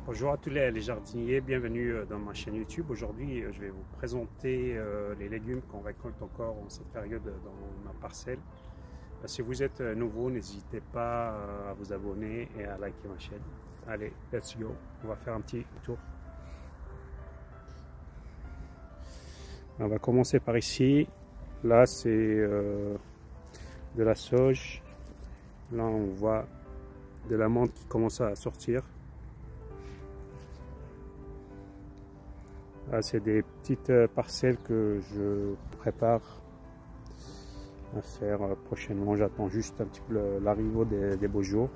Bonjour à tous les jardiniers, bienvenue dans ma chaîne YouTube. Aujourd'hui, je vais vous présenter les légumes qu'on récolte encore en cette période dans ma parcelle. Si vous êtes nouveau, n'hésitez pas à vous abonner et à liker ma chaîne. Allez, let's go, on va faire un petit tour. On va commencer par ici. Là, c'est de la sauge. Là, on voit de la menthe qui commence à sortir. C'est des petites parcelles que je prépare à faire prochainement. J'attends juste un petit peu l'arrivée des beaux jours.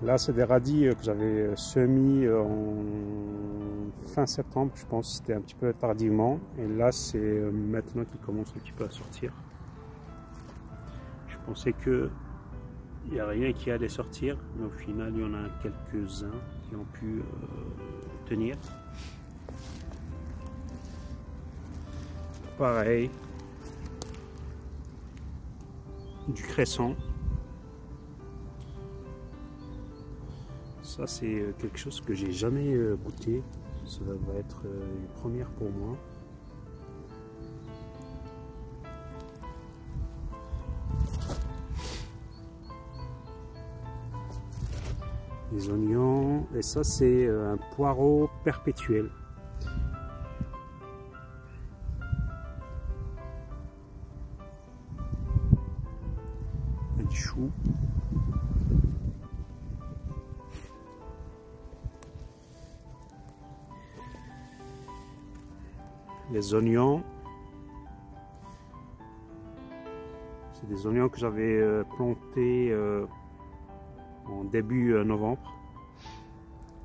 Là, c'est des radis que j'avais semis en fin septembre, je pense, c'était un petit peu tardivement. Et là, c'est maintenant qu'il commence un petit peu à sortir. Je pensais qu'il n'y a rien qui allait sortir, mais au final, il y en a quelques-uns qui ont pu tenir. Pareil, du cresson. Ça, c'est quelque chose que j'ai jamais goûté. Ça va être une première pour moi. Les oignons. Et ça, c'est un poireau perpétuel. Du chou. Les oignons, c'est des oignons que j'avais plantés en début novembre.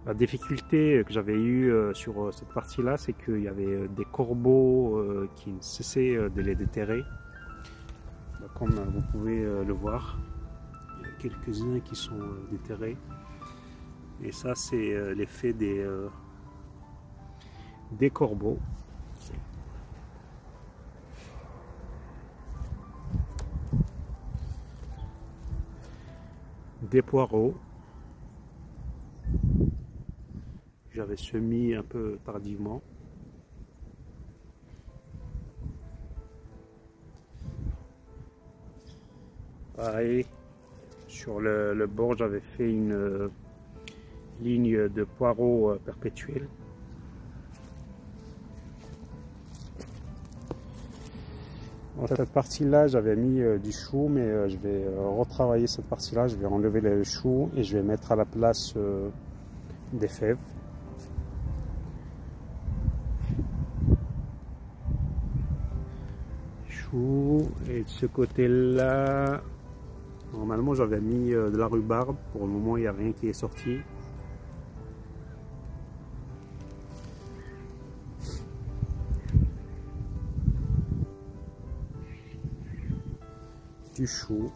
La difficulté que j'avais eue sur cette partie-là, c'est qu'il y avait des corbeaux qui ne cessaient de les déterrer. Comme vous pouvez le voir, il y a quelques-uns qui sont déterrés. Et ça, c'est l'effet des corbeaux. Des poireaux, j'avais semé un peu tardivement. Pareil, sur le bord, j'avais fait une ligne de poireaux perpétuels. Dans cette partie-là, j'avais mis du chou, mais je vais retravailler cette partie-là. Je vais enlever le chou et je vais mettre à la place des fèves. Chou. Et de ce côté-là, normalement, j'avais mis de la rhubarbe. Pour le moment, il n'y a rien qui est sorti. Du chou.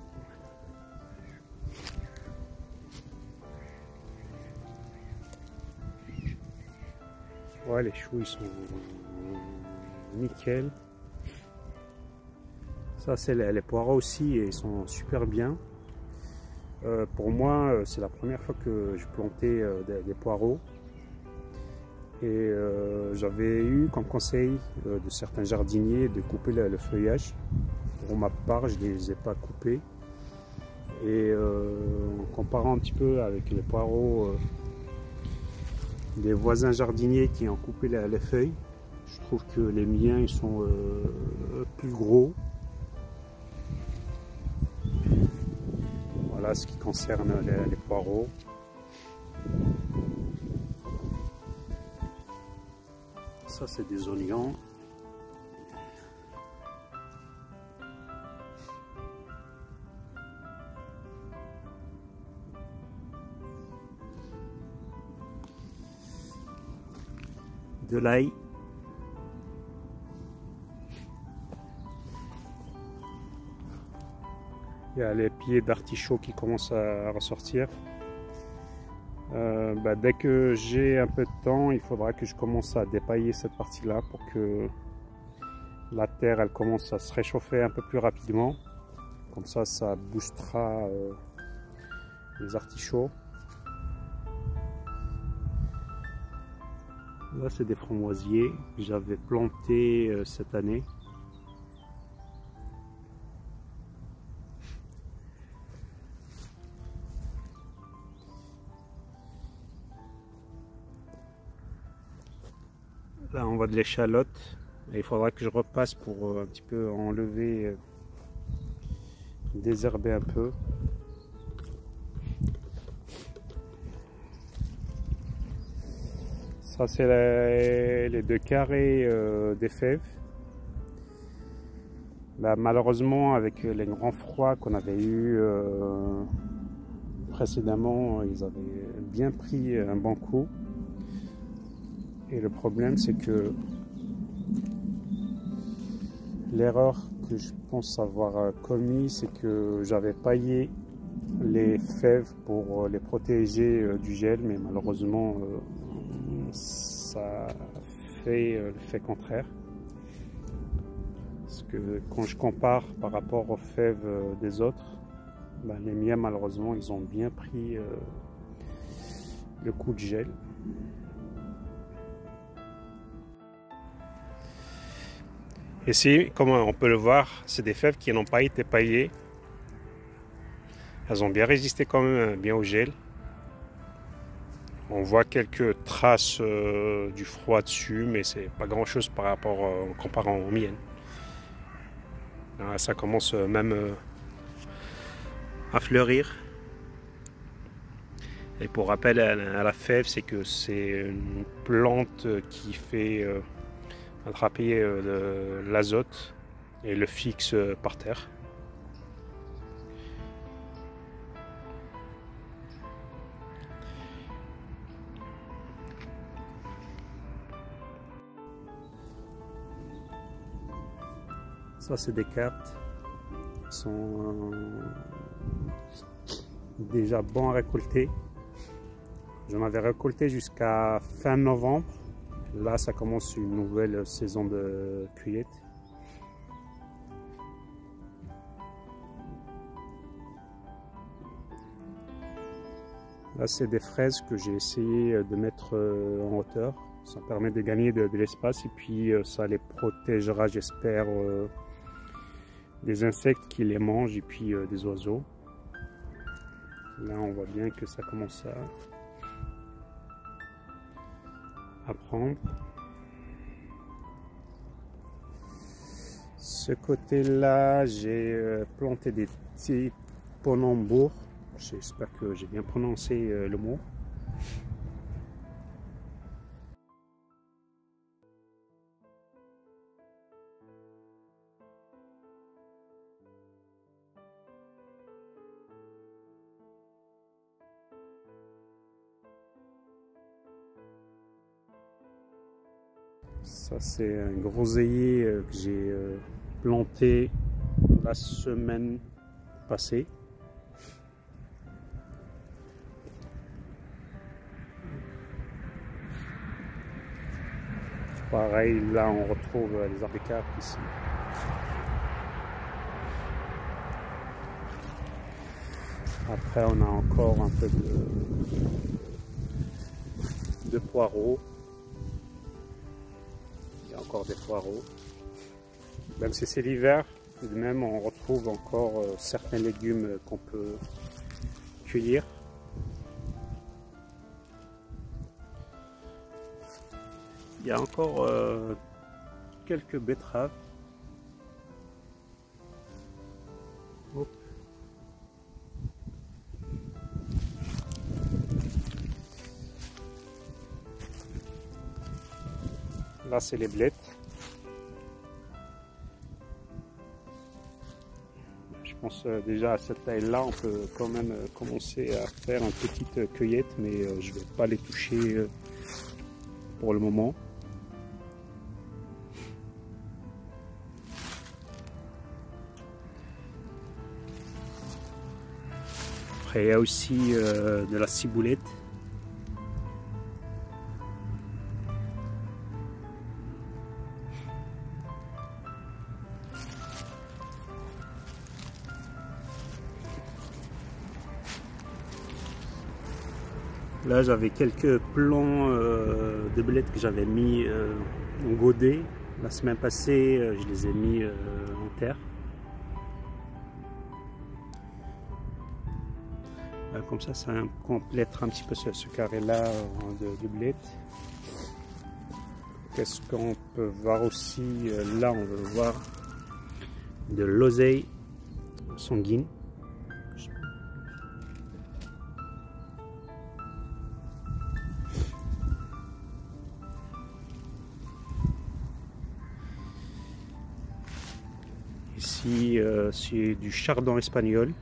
Ouais, les choux ils sont nickel. Ça c'est les poireaux aussi et ils sont super bien. Pour moi c'est la première fois que je plantais des poireaux. Et j'avais eu comme conseil de certains jardiniers de couper le feuillage. Pour ma part, je ne les ai pas coupés. Et en comparant un petit peu avec les poireaux des voisins jardiniers qui ont coupé les feuilles, je trouve que les miens ils sont plus gros. Voilà ce qui concerne les poireaux. Ça, c'est des oignons. De l'ail. Il y a les pieds d'artichaut qui commencent à ressortir. Dès que j'ai un peu de temps, il faudra que je commence à dépailler cette partie-là pour que la terre elle commence à se réchauffer un peu plus rapidement. Comme ça boostera les artichauts. Là, c'est des framboisiers que j'avais plantés cette année. Là, on voit de l'échalote. Il faudra que je repasse pour un petit peu enlever, désherber un peu. Ça, c'est les 2 carrés des fèves. Là, malheureusement, avec les grands froids qu'on avait eu précédemment, ils avaient bien pris un bon coup. Et le problème, c'est que l'erreur que je pense avoir commis, c'est que j'avais paillé les fèves pour les protéger du gel, mais malheureusement, ça fait l'effet contraire. Parce que quand je compare par rapport aux fèves des autres, ben, les miens malheureusement ils ont bien pris le coup de gel. Ici, comme on peut le voir, c'est des fèves qui n'ont pas été paillées. Elles ont bien résisté quand même bien au gel. On voit quelques traces du froid dessus, mais c'est pas grand chose par rapport en comparant aux miennes. Là, ça commence même à fleurir. Et pour rappel à la fève, c'est que c'est une plante qui fait attraper l'azote et le fixe par terre. Ça, c'est des cartes qui sont déjà bons à récolter. J'en avais récolté jusqu'à fin novembre. Là, ça commence une nouvelle saison de cueillette. Là, c'est des fraises que j'ai essayé de mettre en hauteur. Ça permet de gagner de l'espace et puis ça les protégera, j'espère, des insectes qui les mangent et puis des oiseaux. Là, on voit bien que ça commence à prendre. Ce côté-là, j'ai planté des petits ponambours. J'espère que j'ai bien prononcé le mot. Ça, c'est un groseillier que j'ai planté la semaine passée. Pareil, là on retrouve les abricots ici. Après, on a encore un peu de poireaux. Il y a encore des poireaux. Même si c'est l'hiver, tout de même on retrouve encore certains légumes qu'on peut cueillir. Il y a encore quelques betteraves. Hop. Là, c'est les blettes. Je pense déjà à cette taille-là, on peut quand même commencer à faire une petite cueillette, mais je ne vais pas les toucher pour le moment. Après, il y a aussi de la ciboulette. Là j'avais quelques plants de bled que j'avais mis en godet. La semaine passée, je les ai mis en terre. Comme ça complète un petit peu ce carré-là de bled. Qu'est-ce qu'on peut voir aussi? Là, on veut voir de l'oseille sanguine. Ici, c'est du chardon espagnol.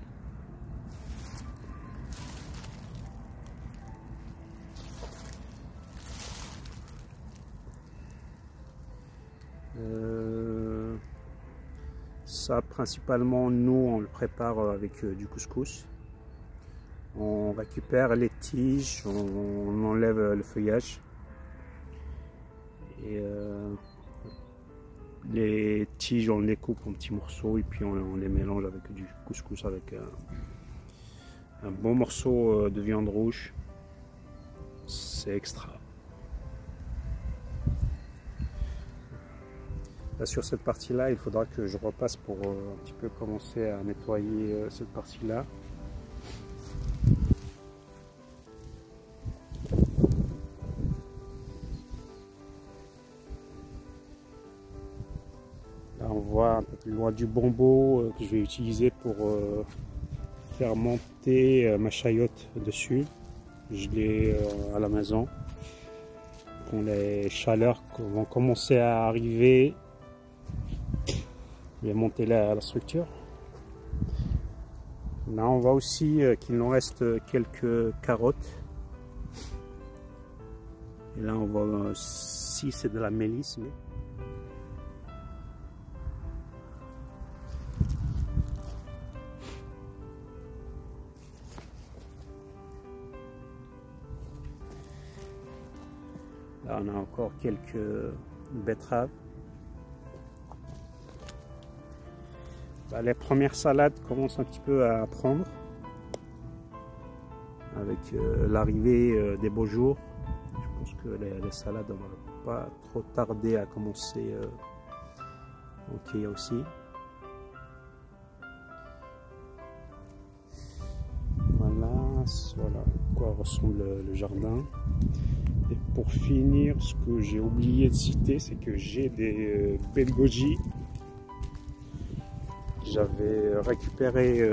Ça, principalement, nous, on le prépare avec du couscous. On récupère les tiges, on enlève le feuillage. Et les tiges, on les coupe en petits morceaux et puis on les mélange avec du couscous, avec un bon morceau de viande rouge. C'est extra. Là, sur cette partie-là, il faudra que je repasse pour un petit peu commencer à nettoyer cette partie-là. Là, on voit un peu plus loin du bombeau que je vais utiliser pour faire monter ma chayotte dessus. Je l'ai à la maison. Quand les chaleurs vont commencer à arriver, je vais monter la structure. Là, on voit aussi qu'il nous reste quelques carottes. Et là, on voit si c'est de la mélisse. Mais... là, on a encore quelques betteraves. Les premières salades commencent un petit peu à prendre avec l'arrivée des beaux jours. Je pense que les salades ne vont pas trop tarder à commencer à cueillir aussi. Voilà à quoi ressemble le jardin. Et pour finir, ce que j'ai oublié de citer, c'est que j'ai des belles goji. J'avais récupéré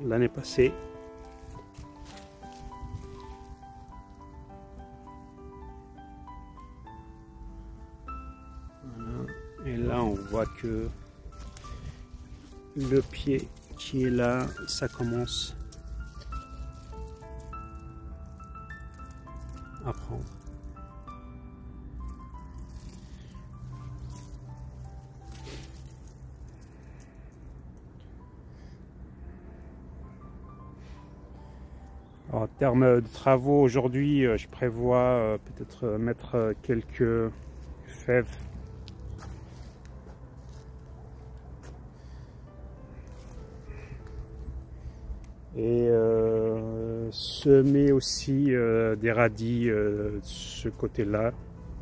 l'année passée. Voilà. Et là, on voit que le pied qui est là, ça commence à prendre. En termes de travaux, aujourd'hui, je prévois peut-être mettre quelques fèves. Et semer aussi des radis de ce côté-là.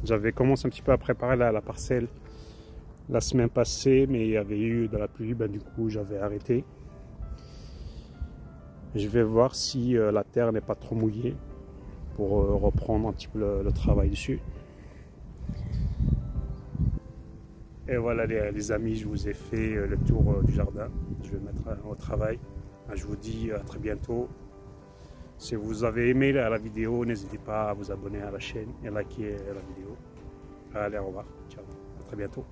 J'avais commencé un petit peu à préparer la parcelle la semaine passée, mais il y avait eu de la pluie, du coup j'avais arrêté. Je vais voir si la terre n'est pas trop mouillée pour reprendre un petit peu le travail dessus. Et voilà les amis, je vous ai fait le tour du jardin. Je vais mettre au travail. Je vous dis à très bientôt. Si vous avez aimé la vidéo, n'hésitez pas à vous abonner à la chaîne et à liker la vidéo. Allez, au revoir. Ciao. À très bientôt.